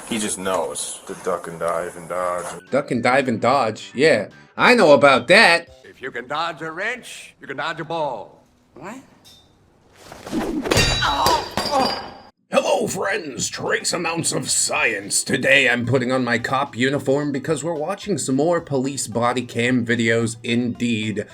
He just knows to duck and dive and dodge. Duck and dive and dodge. Yeah, I know about that. If you can dodge a wrench, you can dodge a ball. What? Hello friends, trace amounts of science. Today I'm putting on my cop uniform because we're watching some more police body cam videos indeed.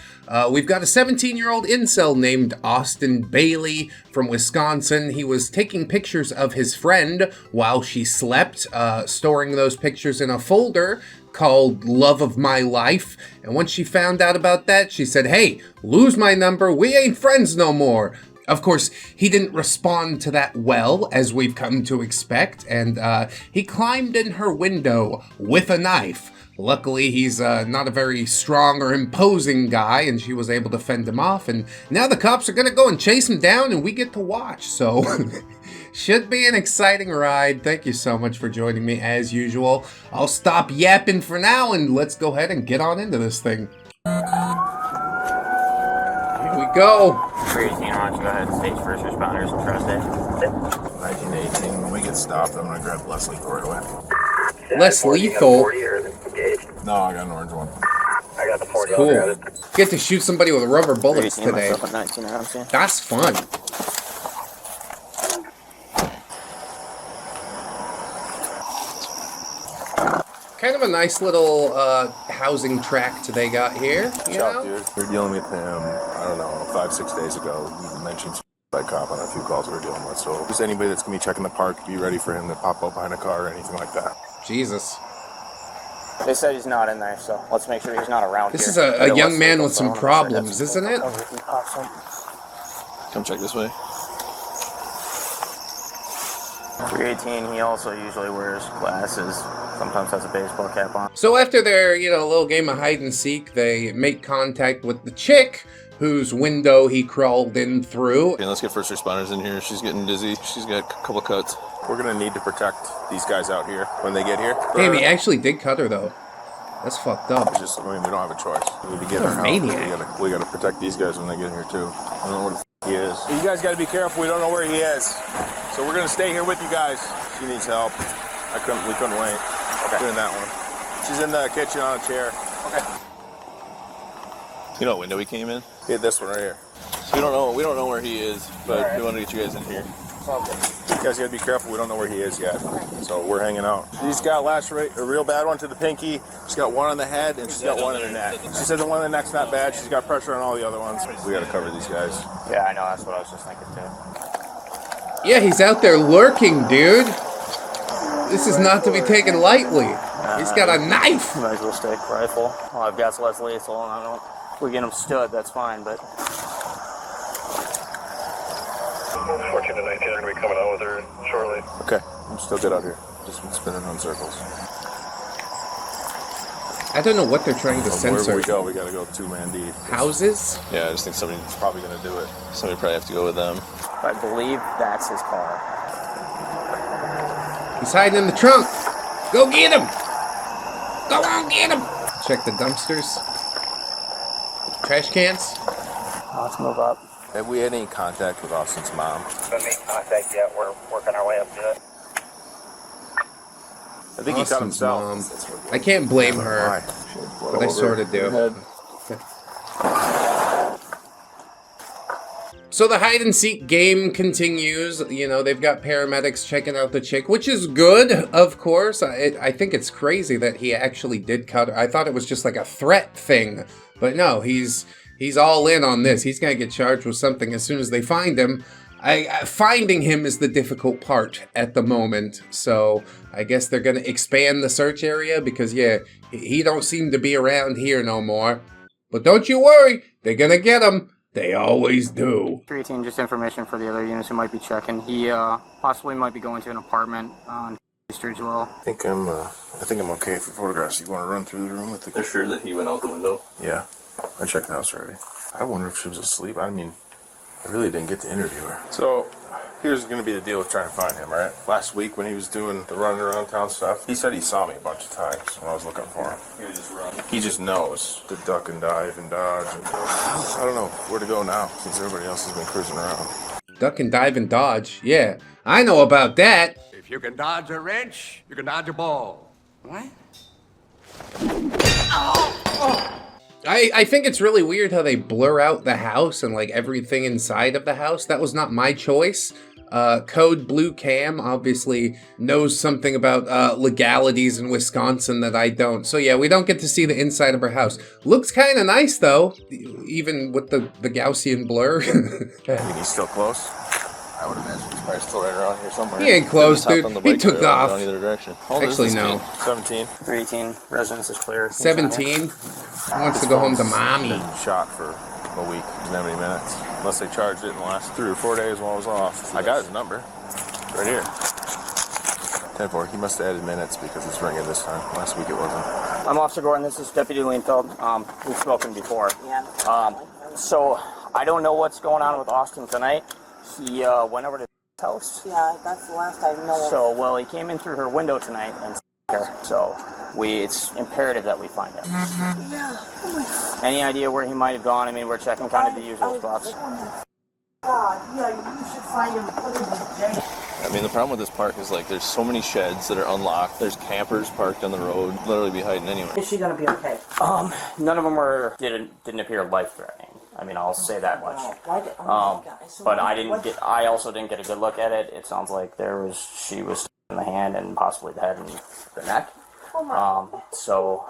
We've got a 17-year-old incel named Austin Bailey from Wisconsin. He was taking pictures of his friend while she slept, storing those pictures in a folder called Love of My Life. And once she found out about that, she said, "Hey, lose my number, we ain't friends no more." Of course, he didn't respond to that well, as we've come to expect, and he climbed in her window with a knife. Luckily, he's not a very strong or imposing guy, and she was able to fend him off, and now the cops are gonna go and chase him down, and we get to watch, so should be an exciting ride. Thank you so much for joining me, as usual. I'll stop yapping for now, and let's go ahead and get on into this thing. Here we go. 318, why don't you go ahead and stage first responders and trust it. 1918, when we get stopped, I'm gonna grab less lethal right away. Less lethal? No, I got an orange one. I got the 40. Cool. Get to shoot somebody with rubber bullets 318 today. myself at 19 rounds, yeah. That's fun. Kind of a nice little housing tract they got here, you know? Dude. We were dealing with him, I don't know, 5-6 days ago. He mentioned by cop on a few calls we were dealing with. So just anybody that's gonna be checking the park, be ready for him to pop up behind a car or anything like that. Jesus. They said he's not in there, so let's make sure he's not around This here. is a young man with some problems, isn't it? Come check this way. 318, he also usually wears glasses. Sometimes has a baseball cap on. So after their, little game of hide and seek, they make contact with the chick whose window he crawled in through. Okay, let's get first responders in here. She's getting dizzy. She's got a couple cuts. We're gonna need to protect these guys out here when they get here. Damn, he actually did cut her though. That's fucked up. It's just, we don't have a choice. We need to get What a her maniac. out. We gotta protect these guys when they get here too. I don't know where the he is. You guys gotta be careful. We don't know where he is. So we're gonna stay here with you guys. She needs help. We couldn't wait. Okay. Doing that one. She's in the kitchen on a chair. Okay. You know what window he came in? Hit this one right here. So we don't know where he is, but we want to get you guys in here. You guys gotta be careful. We don't know where he is yet. So we're hanging out. She's got a real bad one to the pinky. She's got one on the head and she's got one in the neck. She said the one in the neck's not bad. She's got pressure on all the other ones. We gotta cover these guys. Yeah, I know. That's what I was just thinking too. Yeah, he's out there lurking, dude. This is not to be taken lightly. He's got a knife. Might as well stay rifle. Well, I've got less lethal, and if we get him stood, that's fine, but... 14 to 19 are going to be coming out with her shortly. Okay, I'm still good out here. Just been spinning on circles. I don't know what they're trying to censor. Wherever we go, we gotta go two-man deep. Houses? Yeah, I just think somebody's Probably gonna do it. somebody probably have to go with them. I believe that's his car. He's hiding in the trunk. Go get him. Go on, get him. Check the dumpsters. Trash cans. Let's move up. Have we had any contact with Austin's mom? Haven't made contact yet. We're working our way up to it. I think he cut Austin's himself. mom. I can't blame her, Why? but I sort of do. So the hide and seek game continues. They've got paramedics checking out the chick, which is good, of course. I think it's crazy that he actually did cut her. I thought it was just like a threat thing, but no, he's all in on this. He's gonna get charged with something as soon as they find him. Finding him is the difficult part at the moment, so I guess they're gonna expand the search area because, yeah, he don't seem to be around here no more. But don't you worry, they're gonna get him. They always do. 318, just information for the other units who might be checking. He possibly might be going to an apartment on Street as well. I think I'm okay for photographs. You want to run through the room with the? They're sure that he went out the window. Yeah, I checked the house already. I wonder if she was asleep. I really didn't get to interview her. So, here's going to be the deal with trying to find him, right? Last week when he was doing the running around town stuff, he said he saw me a bunch of times when I was looking for him. He would just run. He just knows to duck and dive and dodge. I don't know where to go now since everybody else has been cruising around. Duck and dive and dodge. Yeah, I know about that. If You can dodge a wrench, you can dodge a ball. What? I think it's really weird how they blur out the house and like everything inside of the house. That was not my choice. Code Blue Cam obviously knows something about legalities in Wisconsin that I don't. So yeah, we don't get to see the inside of her house. Looks kind of nice though, even with the Gaussian blur. I think he's still close. I would imagine he's probably still right around here somewhere. He ain't close, dude. He took off. Down either direction. Actually, no. 17. 318 residence is clear. 17. He wants to go home to mommy. Been shot for a week. Doesn't have any minutes. Unless they charged it in the last 3 or 4 days while I was off. I got his number. Right here. 10-4. He must have added minutes because it's ringing this time. Last week it wasn't. I'm Officer Gordon. This is Deputy Leinfeld. We've spoken before. Yeah. So I don't know what's going on with Austin tonight. He went over to his house. Yeah, that's the last I know. So, well, he came in through her window tonight and her. So it's imperative that we find him. Yeah. Any idea where he might have gone? I mean, we're checking kind of the usual spots. Yeah, you should find him and put him in jail. I mean, the problem with this park is like there's so many sheds that are unlocked. There's campers parked on the road, literally be hiding anywhere. Is she gonna be okay? None of them didn't appear life-threatening. I mean, I'll say that much. But I also didn't get a good look at it. It sounds like she was in the hand and possibly the head and the neck. So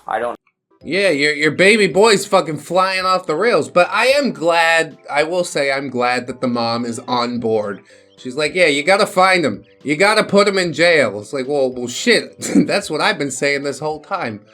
I don't. Yeah, your baby boy's fucking flying off the rails. But I will say I'm glad that the mom is on board. She's like, yeah, you gotta find him. You gotta put him in jail. It's like, well, shit. That's what I've been saying this whole time.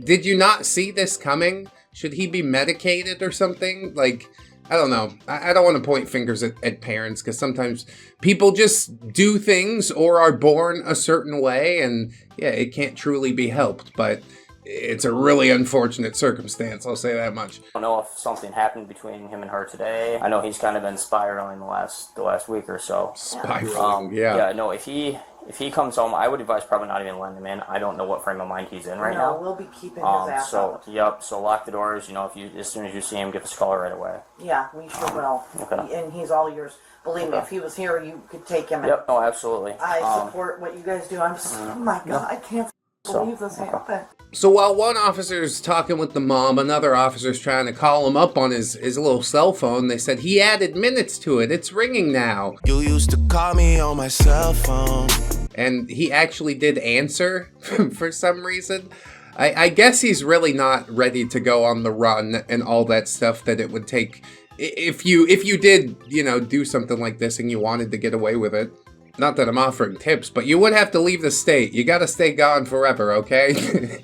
Did you not see this coming? Should he be medicated or something? Like, I don't know. I don't want to point fingers at parents because sometimes people just do things or are born a certain way and yeah, it can't truly be helped. But it's a really unfortunate circumstance, I'll say that much. I don't know if something happened between him and her today. I know he's kind of been spiraling the last week or so. Spiraling, yeah. Yeah, no, if he comes home, I would advise probably not even letting him in. I don't know what frame of mind he's in right now. We'll be keeping his ass out. So lock the doors. You know, as soon as you see him, give us a call right away. Yeah, we sure will. Okay. And he's all yours. Believe me, if he was here, you could take him. Yep. No, absolutely. I support what you guys do. I'm just, oh my God, I can't believe this happened. So while one officer's talking with the mom, another officer's trying to call him up on his little cell phone. They said he added minutes to it. It's ringing now. You used to call me on my cell phone. And he actually did answer for some reason. I guess he's really not ready to go on the run and all that stuff that it would take if you did, do something like this and you wanted to get away with it. Not that I'm offering tips, but you would have to leave the state. You gotta stay gone forever, okay?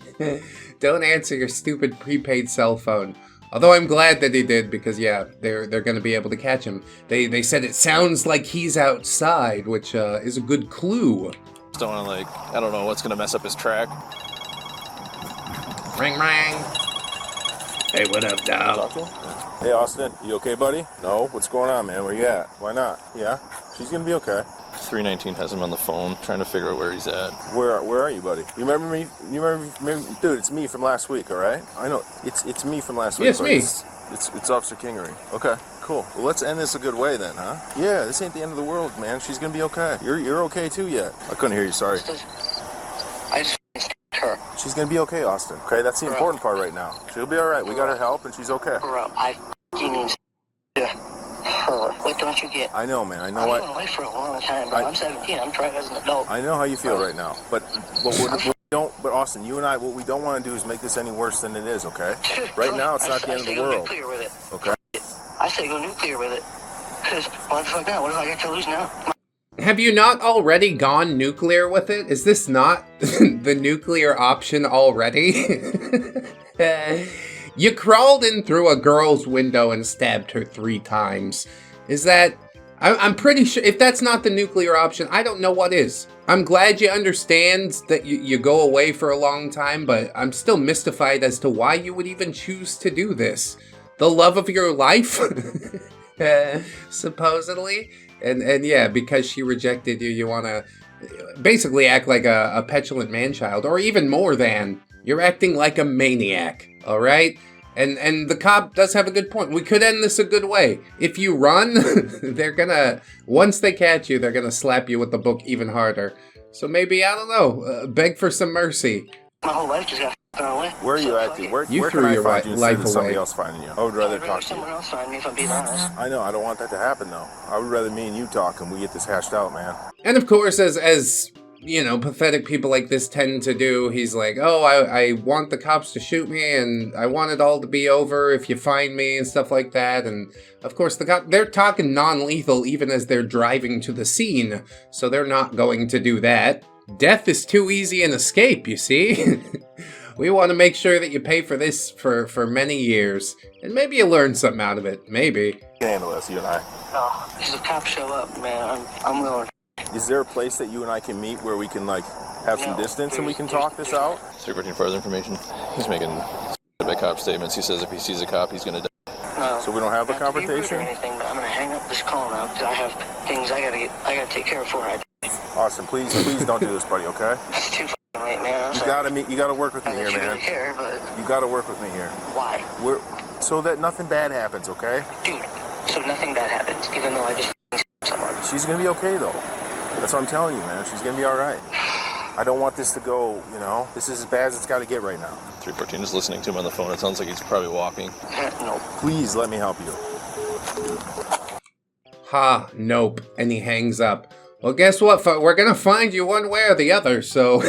Don't answer your stupid prepaid cell phone. Although I'm glad that he did because, yeah, they're going to be able to catch him. They said it sounds like he's outside, which is a good clue. Just don't want to, I don't know what's going to mess up his track. Ring, ring. Hey, what up, dog? Hey, Austin, you okay, buddy? No? What's going on, man? Where you at? Why not? Yeah? She's going to be okay. 319 has him on the phone, trying to figure out where he's at. Where are you, buddy? You remember me? Dude, it's me from last week, all right? I know. It's me from last week. Yes, me. It's Officer Kingery. Okay, cool. Well, let's end this a good way then, huh? Yeah, this ain't the end of the world, man. She's gonna be okay. You're okay too yet. I couldn't hear you, sorry. I just her. She's gonna be okay, Austin. Okay, that's the important part right now. She'll be all right. We got her help, and she's okay. Bro, I need her. What don't you get? I know, man. I know. I've been away for a long time, bro. I'm 17. I'm trying as an adult. I know how you feel right now, but But Austin, you and I, what we don't want to do is make this any worse than it is. Okay? Right now, it's not the end of the world. Nuclear with it. Okay? I say go nuclear with it. Because what the fuck now? What if I get to lose now? Have you not already gone nuclear with it? Is this not the nuclear option already? You crawled in through a girl's window and stabbed her 3 times. Is that... I'm pretty sure... If that's not the nuclear option, I don't know what is. I'm glad you understand that you go away for a long time, but I'm still mystified as to why you would even choose to do this. The love of your life? Supposedly? And yeah, because she rejected you, you want to basically act like a petulant man-child, or even more than. You're acting like a maniac, alright? And the cop does have a good point. We could end this a good way. If you run, they're gonna, once they catch you, they're gonna slap you with the book even harder. So maybe, I don't know, beg for some mercy. My whole life just got thrown away. Where are you at, dude? Where You can threw I your find you life instead of somebody away. else finding you? I would rather I'd talk rather to someone you. else find me, if I'm being honest. I know, I don't want that to happen, though. I would rather me and you talk and we get this hashed out, man. And of course, as you know, pathetic people like this tend to do, he's like, oh, I want the cops to shoot me, and I want it all to be over if you find me, and stuff like that. And of course, they're talking non-lethal even as they're driving to the scene, so they're not going to do that. Death is too easy an escape, you see? We want to make sure that you pay for this for many years, and maybe you learn something out of it, maybe. You can handle this, you and I. Oh, if the cops show up, man, I'm willing. Is there a place that you and I can meet where we can, like, have some distance and we can talk this out? So you're getting further information? He's making by cop statements. He says if he sees a cop, he's gonna die. No. So we don't have a Not to be rude confrontation? or anything, but I'm gonna hang up this call now because I have things I gotta take care of before I die. Austin, please don't do this, buddy, okay? It's too f***ing late, man. You gotta work with me I here, know you man. really care, but You gotta work with me here. why? So that nothing bad happens, okay? Dude, so nothing bad happens, even though I just someone. She's gonna be okay, though. That's what I'm telling you, man. She's gonna be all right. I don't want this to go, you know. This is as bad as it's got to get right now. 314 is listening to him on the phone. It sounds like he's probably walking. No. Please let me help you. Ha, nope. And he hangs up. Well, guess what? We're gonna find you one way or the other, so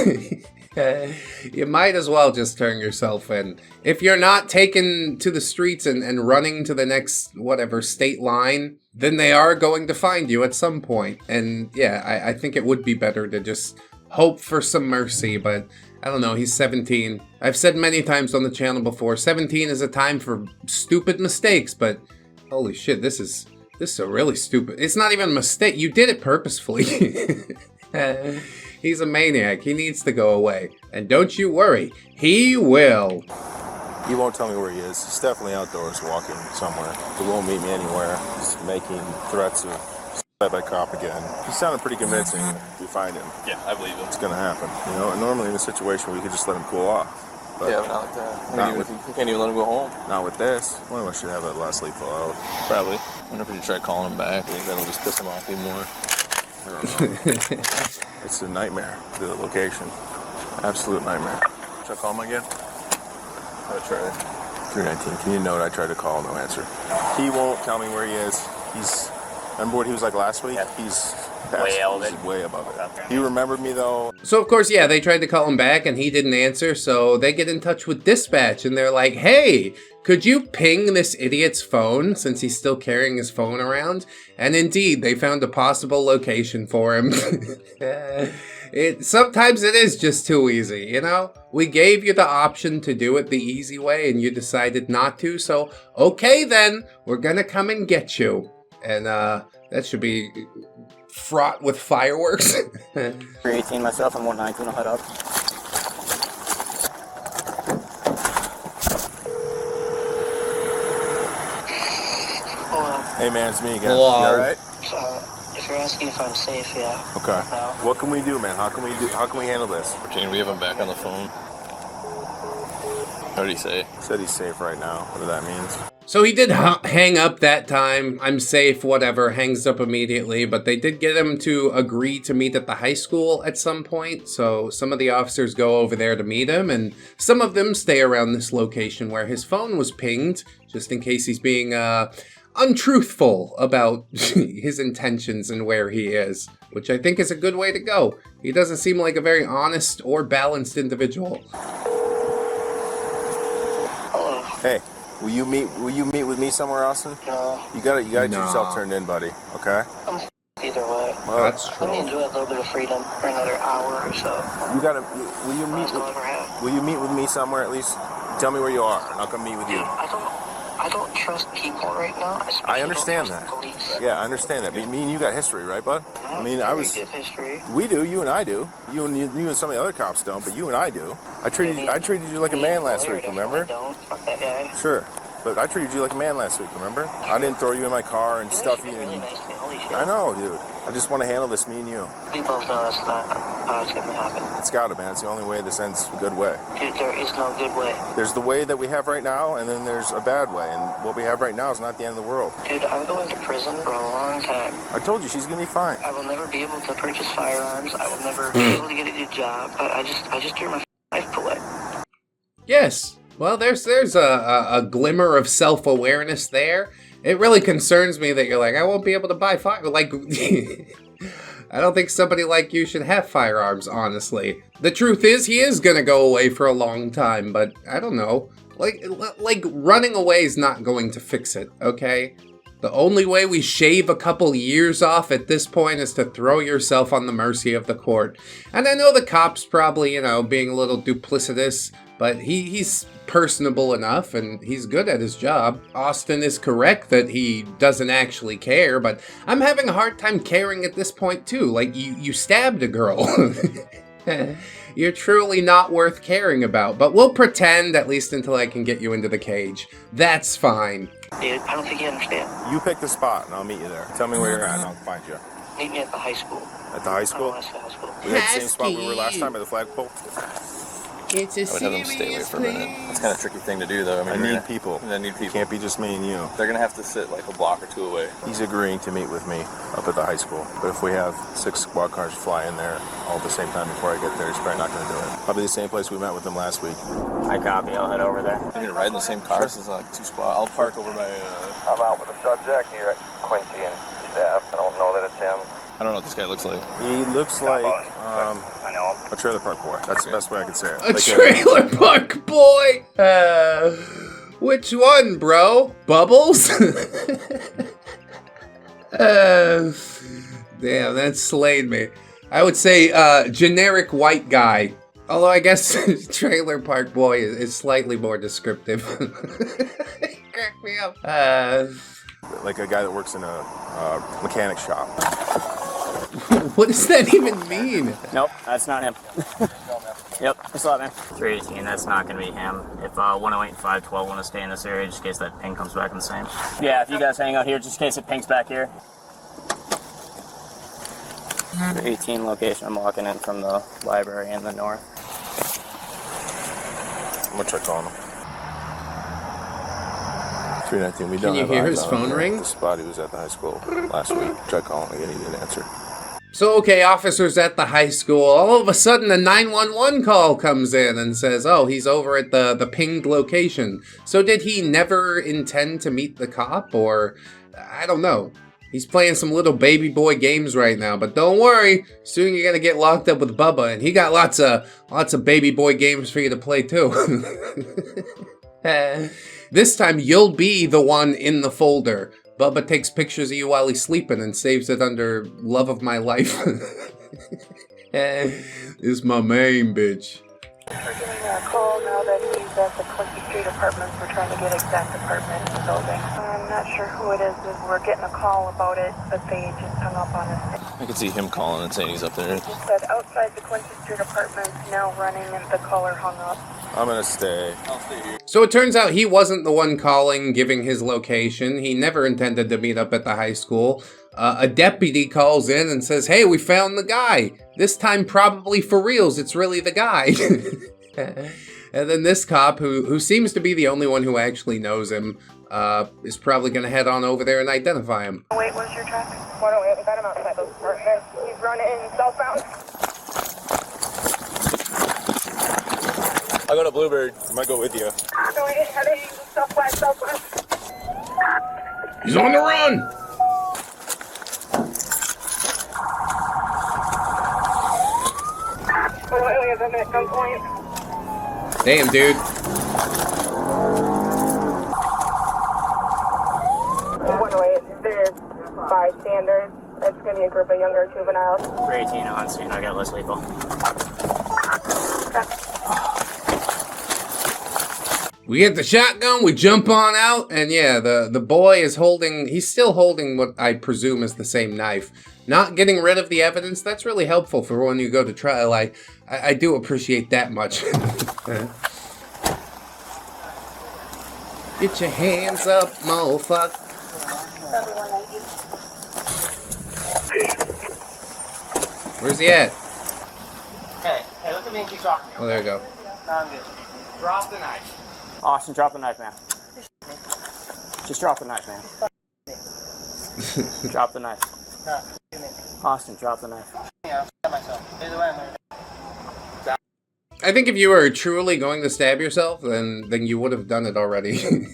you might as well just turn yourself in. If you're not taken to the streets and running to the next, whatever, state line, then they are going to find you at some point. And yeah, I think it would be better to just hope for some mercy, but I don't know, he's 17. I've said many times on the channel before, 17 is a time for stupid mistakes, but holy shit, this is a really stupid, it's not even a mistake, you did it purposefully. He's a maniac, he needs to go away. And don't you worry, he will. He won't tell me where he is. He's definitely outdoors walking somewhere. He won't meet me anywhere. He's making threats of by cop again. He sounded pretty convincing if we find him. Yeah, I believe him. It's gonna happen. You know, and normally in a situation we could just let him cool off. But Yeah, but not like that. You can't even let him go home. not with this. One of us should have a less lethal out. Probably. Whenever you try calling him back, I think that'll just piss him off even more. I don't know. It's a nightmare, the location. Absolute nightmare. Should I call him again? I would try. 319, can you note I tried to call, no answer. He won't tell me where he is. Remember what he was like last week? He's way above it. He remembered me though. So of course, yeah, they tried to call him back and he didn't answer, so they get in touch with dispatch and they're like, hey, could you ping this idiot's phone since he's still carrying his phone around? And indeed, they found a possible location for him. Sometimes it is just too easy, you know? We gave you the option to do it the easy way and you decided not to, so okay then, we're gonna come and get you. And that should be fraught with fireworks. 318 myself and 119 will head up. Hey man, it's me again. Hello. You alright? If you're asking if I'm safe, yeah. Okay. No. What can we do, man? How can we handle this? Can we have him back on the phone? What did he say? He said he's safe right now. What that means? So he did hang up that time. I'm safe, whatever, hangs up immediately. But they did get him to agree to meet at the high school at some point. So some of the officers go over there to meet him. And some of them stay around this location where his phone was pinged, just in case he's being untruthful about his intentions and where he is. Which I think is a good way to go. He doesn't seem like a very honest or balanced individual. Hey, will you meet with me somewhere, Austin? No. You gotta get yourself turned in, buddy. Okay? I'm either way. Well, That's Let true. me enjoy a little bit of freedom for another hour or so. will you meet That's all I ever have. will you meet with me somewhere at least? Tell me where you are and I'll come meet with you. I don't trust people right now. Especially I understand don't that. trust police. Yeah, I understand that. Me and you got history, right, bud? I mean, Very good history. We do. You and I do. You and some of the other cops don't, but you and I do. I treated you like a man last week. Remember? I don't. Fuck that guy. Sure. But I treated you like a man last week. Remember? I didn't throw you in my car and stuff you. Really And nice to me. Holy shit. I know, dude. I just want to handle this, me and you. We both know that's not how it's gonna happen. It's gotta, man. It's the only way this ends a good way. Dude, there is no good way. There's the way that we have right now, and then there's a bad way. And what we have right now is not the end of the world. Dude, I'm going to prison for a long time. I told you, she's gonna be fine. I will never be able to purchase firearms. I will never be able to get a good job. I just drew my life away. Yes. Well, there's a glimmer of self-awareness there. It really concerns me that you're like, I won't be able to buy fire. Like, I don't think somebody like you should have firearms, honestly. The truth is, he is gonna go away for a long time, but I don't know. Like running away is not going to fix it, okay? The only way we shave a couple years off at this point is to throw yourself on the mercy of the court. And I know the cop's probably, you know, being a little duplicitous, but he's personable enough and he's good at his job. Austin is correct that he doesn't actually care, but I'm having a hard time caring at this point too. Like, you stabbed a girl. You're truly not worth caring about, but we'll pretend, at least until I can get you into the cage. That's fine. Dude, I don't think you understand. You pick the spot, and I'll meet you there. Tell me where you're at, and I'll find you. Meet me at the high school. At the high school? At the high school. We had the same spot we were last time at the flagpole? It's a I would have them stay away for a minute. It's kind of a tricky thing to do, though. I mean, need people. I need people. It can't be just me and you. They're gonna have to sit like a block or two away. He's agreeing to meet with me up at the high school. But if we have 6 squad cars fly in there all at the same time before I get there, he's probably not going to do it. Probably the same place we met with him last week. I copy. I'll head over there. I'm gonna ride in the same car since it's like 2 squad. I'll park over by. I'm out with a subject here at Quincy and staff. I don't know that it's him. I don't know what this guy looks like. He looks like I know him. a trailer park boy. That's the best way I can say it. A trailer park boy? Which one, bro? Bubbles? Damn, that slayed me. I would say generic white guy. Although I guess trailer park boy is slightly more descriptive. Crack me up. Like a guy that works in a mechanic shop. What does that even mean? Nope, that's not him. Yep, what's up, man? 318, that's not gonna be him. If 108 and 512 want to stay in this area, just in case that ping comes back in the same. Yeah, if you guys hang out here, just in case it pings back here. 18 location, I'm walking in from the library in the north. I'm gonna try calling him. 319, we don't Can you have hear eyes his on phone ring? The spot he was at the high school last week. Tried calling again, he didn't answer. So, okay, officers at the high school, all of a sudden a 911 call comes in and says, oh, he's over at the pinged location. So did he never intend to meet the cop? Or, I don't know. He's playing some little baby boy games right now, but don't worry, soon you're gonna get locked up with Bubba, and he got lots of baby boy games for you to play too. This time you'll be the one in the folder. Bubba takes pictures of you while he's sleeping and saves it under love of my life. This my main bitch. We're getting a call now that he's at the Quincy Street Apartments. We're trying to get exact apartment in the building. I'm not sure who it is. We're getting a call about it, but they just hung up on us. I can see him calling and saying he's up there. He said outside the Quincy Street Apartments, now running, and the caller hung up. I'm gonna stay. I'll stay here. So it turns out he wasn't the one calling, giving his location. He never intended to meet up at the high school. A deputy calls in and says, hey, we found the guy. This time probably for reals, it's really the guy. And then this cop, who seems to be the only one who actually knows him, is probably going to head on over there and identify him. Wait, what's your traffic? 108, we got him outside those apartments. He's running southbound. I'll go to Bluebird. I might go with you. No, he's heading southwest. He's on the run! Damn, dude. 108, there's bystanders. It's going to be a group of younger juveniles. 318 on scene, I got less lethal. We get the shotgun, we jump on out, and yeah, the boy is holding, he's still holding what I presume is the same knife. Not getting rid of the evidence, that's really helpful for when you go to trial. I do appreciate that much. Get your hands up, motherfucker. Where's he at? Hey, look at me and keep talking to me. Oh, there you go. No, I'm good. Drop the knife. Austin, drop the knife, man. Just drop the knife, man. Drop the knife. Austin, drop the knife. Yeah, I'll myself. Either way, I'm gonna... I think if you were truly going to stab yourself, then you would have done it already.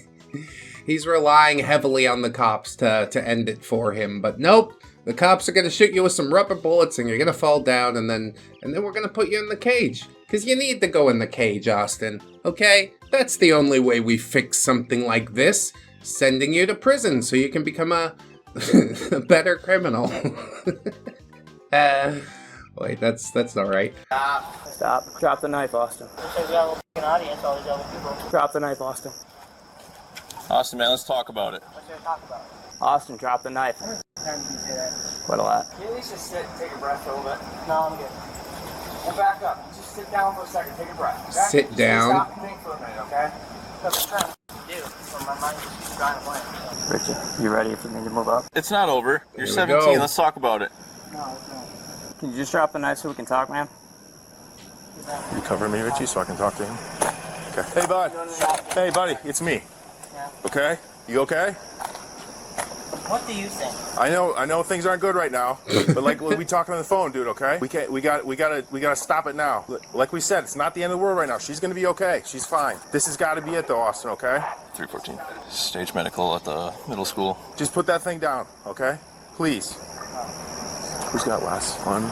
He's relying heavily on the cops to end it for him, but nope. The cops are gonna shoot you with some rubber bullets, and you're gonna fall down, and then we're gonna put you in the cage. Cause you need to go in the cage, Austin. Okay? That's the only way we fix something like this. Sending you to prison so you can become a better criminal. Wait, that's not right. Stop. Drop the knife, Austin. Drop the knife, Austin. Austin, man, let's talk about it. What's there to talk about? Austin, drop the knife. Quite a lot. Can you at least just sit and take a breath a little bit? No, I'm good. We'll back up. Just sit down for a second. Take a breath. Okay? Sit down. Stop and think for a minute, okay? Because I'm trying to do, so my mind just keeps trying to blank. Richie, you ready for me to move up? It's not over. You're Here we 17. go. Let's talk about it. No, it's not. Can you just drop the knife so we can talk, man? You cover me, Richie, so I can talk to him? Okay. Hey, bud. Hey, buddy, it's me. Yeah. Okay? You okay? What do you think? I know things aren't good right now, but like we talking on the phone, dude. Okay, we gotta stop it now. Like we said, it's not the end of the world right now. She's gonna be okay. She's fine. This has got to be it, though, Austin. Okay. 314. Stage medical at the middle school. Just put that thing down, okay? Please. Who's got less? One.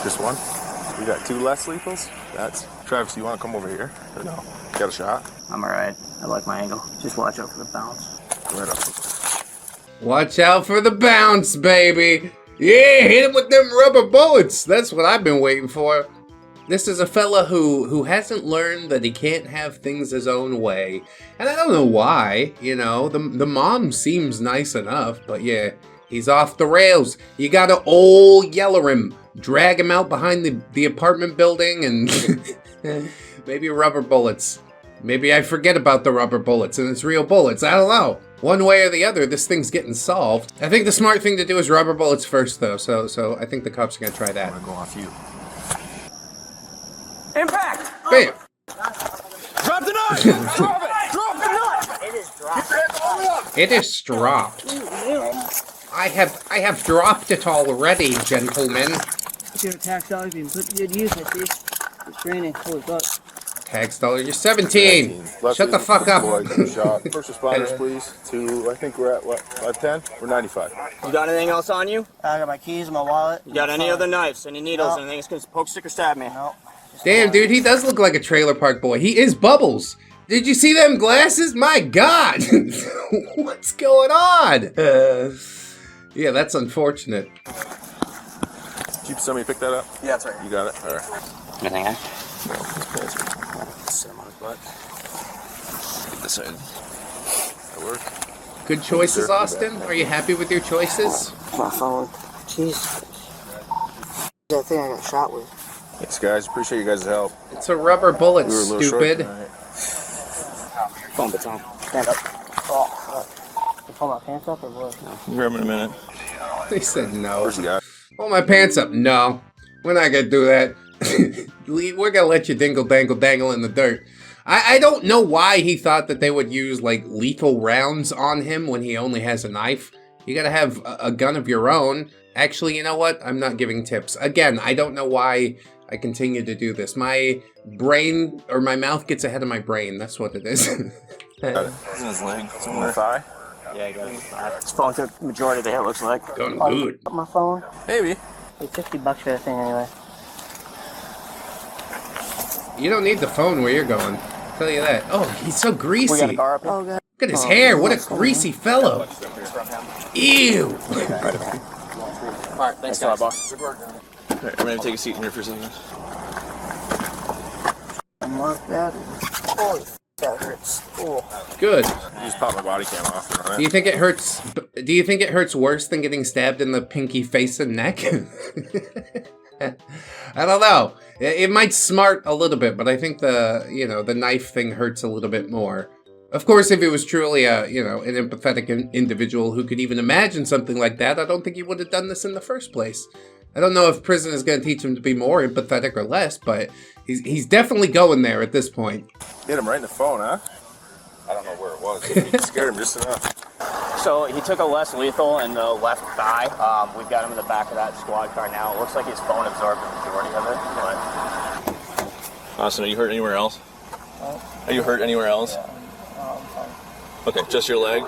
Just one. We got 2 less lethals. That's Travis. You want to come over here? Or no. Got a shot. I'm alright. I like my angle. Just watch out for the bounce. Right up. Watch out for the bounce, baby. Yeah, hit him with them rubber bullets. That's what I've been waiting for. This is a fella who hasn't learned that he can't have things his own way. And I don't know why, you know. The mom seems nice enough, but yeah, he's off the rails. You gotta yeller him. Drag him out behind the apartment building and maybe rubber bullets. Maybe I forget about the rubber bullets and it's real bullets. I don't know. One way or the other, this thing's getting solved. I think the smart thing to do is rubber bullets first, though. So I think the cops are gonna try that. I'm gonna go off you. Impact! Bam! Drop the knife! Drop it! Drop the knife! It is dropped. It is dropped. I have dropped it already, gentlemen. Your tax dollars being put to good use, I see. It's raining. Holy fuck. Tax dollar, you're 17. Shut the fuck up. Shot. First responders, please. I think we're at what? 510? We're 95. You got anything else on you? I got my keys, my wallet. You got any other knives? Any needles? No. Anything that's gonna poke, stick, or stab me? No. Damn, dude, he does look like a trailer park boy. He is Bubbles. Did you see them glasses? My God. What's going on? Yeah, that's unfortunate. Did somebody pick that up? Yeah, that's right. You got it? All right. Anything, eh? Sit him on his butt. Get this side. That work. Good choices, Austin? Are you happy with your choices? My phone. Jeez. That thing I got shot with. Thanks, guys. Appreciate you guys' help. It's a rubber bullet, We were a little stupid. short tonight. Phone baton. Stand up. Oh, fuck. You pull my pants up or what? Grab him in a minute. They said no. Where's the guy? Pull my pants up. No. We're not gonna do that. We're gonna let you dingle dangle in the dirt. I don't know why he thought that they would use like lethal rounds on him when he only has a knife. You gotta have a gun of your own. Actually, you know what? I'm not giving tips. Again, I don't know why I continue to do this. My brain or my mouth gets ahead of my brain. That's what it is. It's in his leg. It's on the thigh. Yeah, I got it. His phone took the majority of the hit, looks like. Going good. My phone. Maybe. It's $50 for that thing anyway. You don't need the phone where you're going. I'll tell you that. Oh, he's so greasy. We got a car up here. Oh, God. Look at his hair. What a greasy fellow. Ew. Alright, thanks, guys. Boss. Alright, we're gonna take a seat in here for a second. Mark that. Holy f***, that hurts. Oh. Good. Just pop my body cam off and run Do it. you think it hurts? Do you think it hurts worse than getting stabbed in the pinky face and neck? I don't know. It might smart a little bit, but I think the knife thing hurts a little bit more. Of course, if he was truly an empathetic individual who could even imagine something like that, I don't think he would have done this in the first place. I don't know if prison is going to teach him to be more empathetic or less, but he's definitely going there at this point. Hit him right in the phone, huh? I don't know where it was. It scared him just enough. So he took a less lethal in the left thigh. We've got him in the back of that squad car now. It looks like his phone absorbed the majority of it. But... Austin, are you hurt anywhere else? Are you hurt anywhere else? Okay, just your leg?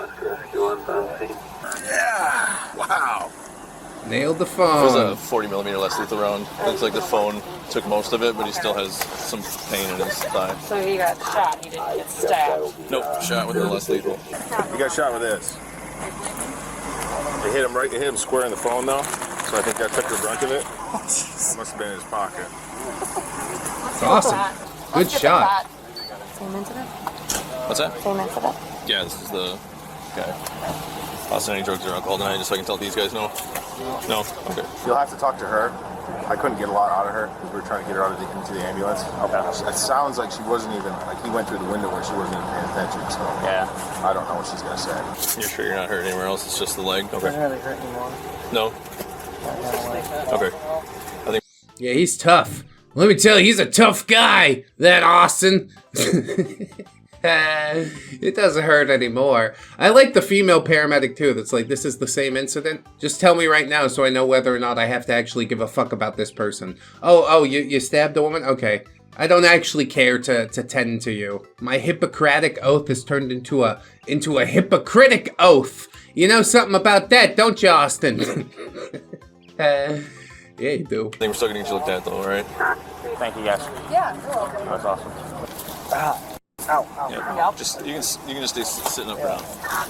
Yeah! Wow. Nailed the It phone. was a 40 millimeter less lethal round. Looks like the phone took most of it, but he still has some pain in his thigh. So he got shot, he didn't get stabbed. Nope, shot with the less lethal. He got shot with this. It hit him square in the phone though, so I think that took the brunt of it. That must have been in his pocket. That's awesome. Good shot. Same incident? What's that? Same incident? Yeah, this is the guy. Austin, any drugs or alcohol tonight, just so I can tell these guys no? No? Okay. You'll have to talk to her. I couldn't get a lot out of her because we were trying to get her out into the ambulance. Okay. It sounds like she wasn't even, like he went through the window where she wasn't even paying attention, so Yeah. I don't know what she's going to say. You're sure you're not hurt anywhere else? It's just the leg? Okay. Doesn't really hurt anymore. No? Okay. I think... Yeah, he's tough. Let me tell you, he's a tough guy, that Austin. It doesn't hurt anymore. I like the female paramedic too that's like, this is the same incident. Just tell me right now so I know whether or not I have to actually give a fuck about this person. Oh, you stabbed a woman? Okay. I don't actually care to tend to you. My Hippocratic oath is turned into a hypocritic oath. You know something about that, don't you, Austin? Yeah, you do. I think we're still gonna get you looked at though, right? Thank you guys. Yeah, you're welcome. That was awesome. Yeah. Just you can just stay sitting up for now.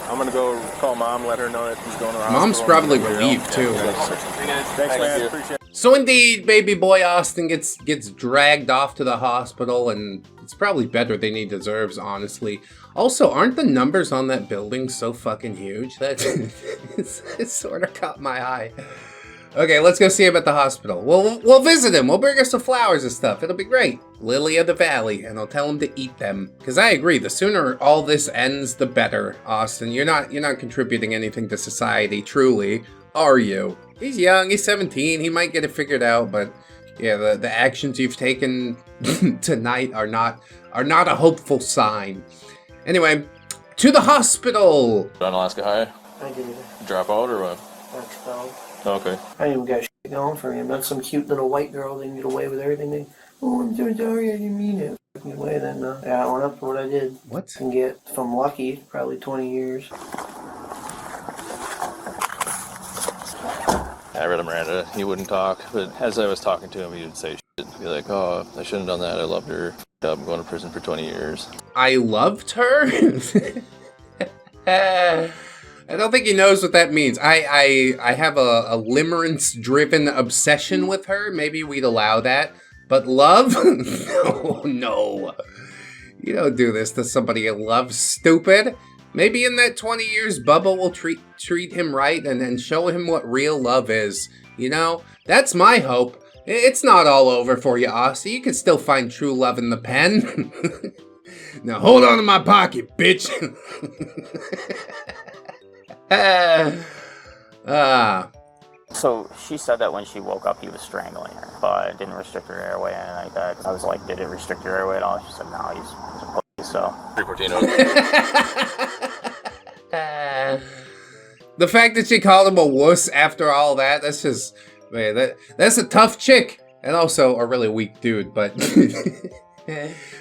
I'm going to go call mom, let her know that he's going to the hospital. Mom's probably relieved too. Thanks, man. Appreciate it. So indeed, baby boy Austin gets dragged off to the hospital, and it's probably better than he deserves, honestly. Also, aren't the numbers on that building so fucking huge? That it sort of caught my eye. Okay, let's go see him at the hospital. We'll visit him. We'll bring us some flowers and stuff. It'll be great. Lily of the Valley, and I'll tell him to eat them. Because I agree, the sooner all this ends, the better, Austin. You're not contributing anything to society, truly, are you? He's young, he's 17, he might get it figured out, but yeah, the actions you've taken tonight are not a hopeful sign. Anyway, to the hospital! On Alaska High? I did. Drop out or what? That's fine. Oh, okay. I ain't even got shit going for me. I'm not some cute little white girl that can get away with everything. Oh, I'm so sorry, I didn't mean it. Took me away then. Yeah, I went up for what I did. What? And get, if I'm lucky, probably 20 years. I read him Miranda. He wouldn't talk, but as I was talking to him, he would say shit. Be like, oh, I shouldn't have done that. I loved her. I'm going to prison for 20 years. I loved her? I don't think he knows what that means. I have a limerence-driven obsession with her. Maybe we'd allow that. But love? No. You don't do this to somebody you love, stupid. Maybe in that 20 years, Bubba will treat him right and show him what real love is. You know? That's my hope. It's not all over for you, Aussie. You can still find true love in the pen. Now hold on to my pocket, bitch. So she said that when she woke up, he was strangling her, but didn't restrict her airway or anything like that. I was like, did it restrict your airway at all? She said, no, he's a pussy, so. 314. The fact that she called him a wuss after all that, that's just, man, that's a tough chick. And also a really weak dude, but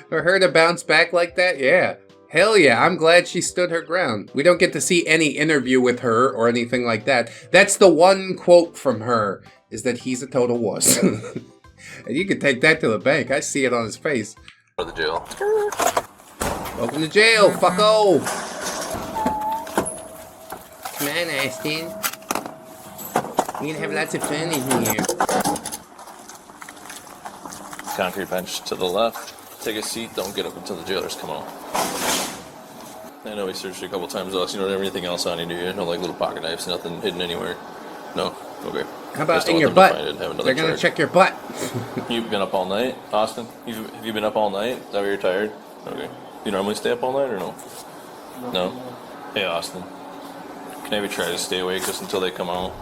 for her to bounce back like that, yeah. Hell yeah, I'm glad she stood her ground. We don't get to see any interview with her or anything like that. That's the one quote from her, is that he's a total wuss. And you can take that to the bank. I see it on his face. Go to the jail. Welcome to jail, fucko! Come on, Austin. We're gonna have lots of fun in here. Concrete bench to the left. Take a seat, don't get up until the jailers come out. I know we searched you a couple times, Alex. You don't have anything else on you, do you? No, like little pocket knives, nothing hidden anywhere. No? Okay. How about Just in don't your let butt? them find it, have another They're gonna charge. check your butt. You've been up all night, Austin? Have you been up all night? Is that why you're tired? Okay. You normally stay up all night or no? No? Hey, Austin. Can I maybe try to stay awake just until they come out?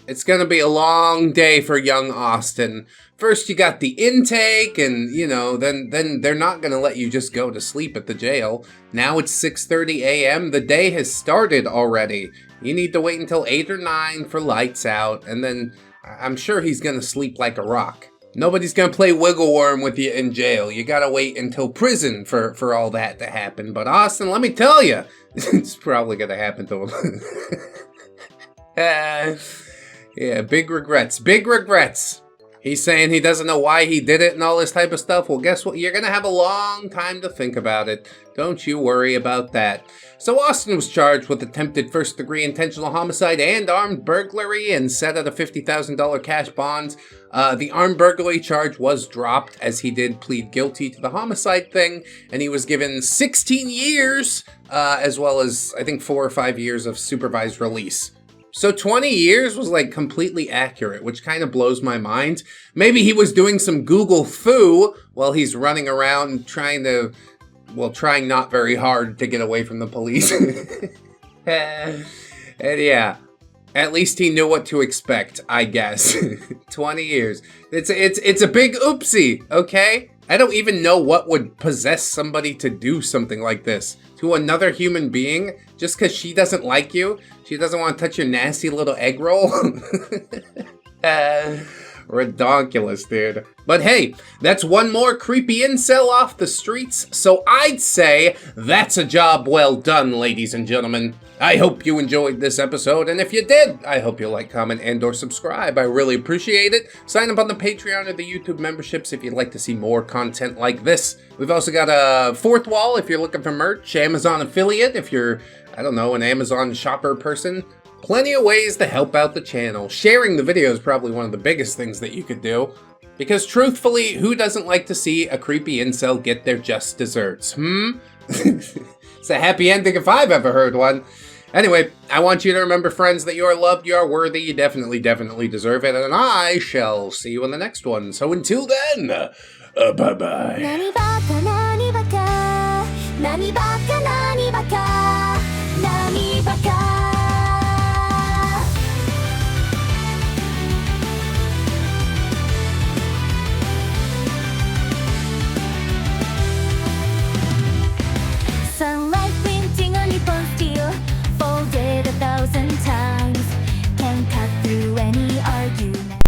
It's gonna be a long day for young Austin. First you got the intake, and you know, then they're not gonna let you just go to sleep at the jail. Now it's 6:30 a.m. The day has started already. You need to wait until 8 or 9 for lights out, and then I'm sure he's gonna sleep like a rock. Nobody's gonna play wiggle worm with you in jail. You gotta wait until prison for all that to happen. But Austin, let me tell you, it's probably gonna happen to him. Yeah, big regrets. Big regrets. He's saying he doesn't know why he did it and all this type of stuff. Well, guess what? You're going to have a long time to think about it. Don't you worry about that. So Austin was charged with attempted first-degree intentional homicide and armed burglary and set at a $50,000 cash bond. The armed burglary charge was dropped as he did plead guilty to the homicide thing, and he was given 16 years, as well as, I think, 4 or 5 years of supervised release. So 20 years was like completely accurate, which kind of blows my mind. Maybe he was doing some Google foo while he's running around trying not very hard to get away from the police. And yeah, at least he knew what to expect, I guess. 20 years. It's a big oopsie, okay? I don't even know what would possess somebody to do something like this to another human being just because she doesn't like you. She doesn't want to touch your nasty little egg roll. Redonkulous, dude. But hey, that's one more creepy incel off the streets, so I'd say that's a job well done, ladies and gentlemen. I hope you enjoyed this episode, and if you did, I hope you'll like, comment, and or subscribe. I really appreciate it. Sign up on the Patreon or the YouTube memberships if you'd like to see more content like this. We've also got a fourth wall if you're looking for merch, Amazon affiliate if you're, I don't know, an Amazon shopper person. Plenty of ways to help out the channel. Sharing the video is probably one of the biggest things that you could do. Because truthfully, who doesn't like to see a creepy incel get their just desserts, It's a happy ending if I've ever heard one. Anyway, I want you to remember, friends, that you are loved, you are worthy, you definitely deserve it, and I shall see you in the next one. So until then, bye-bye.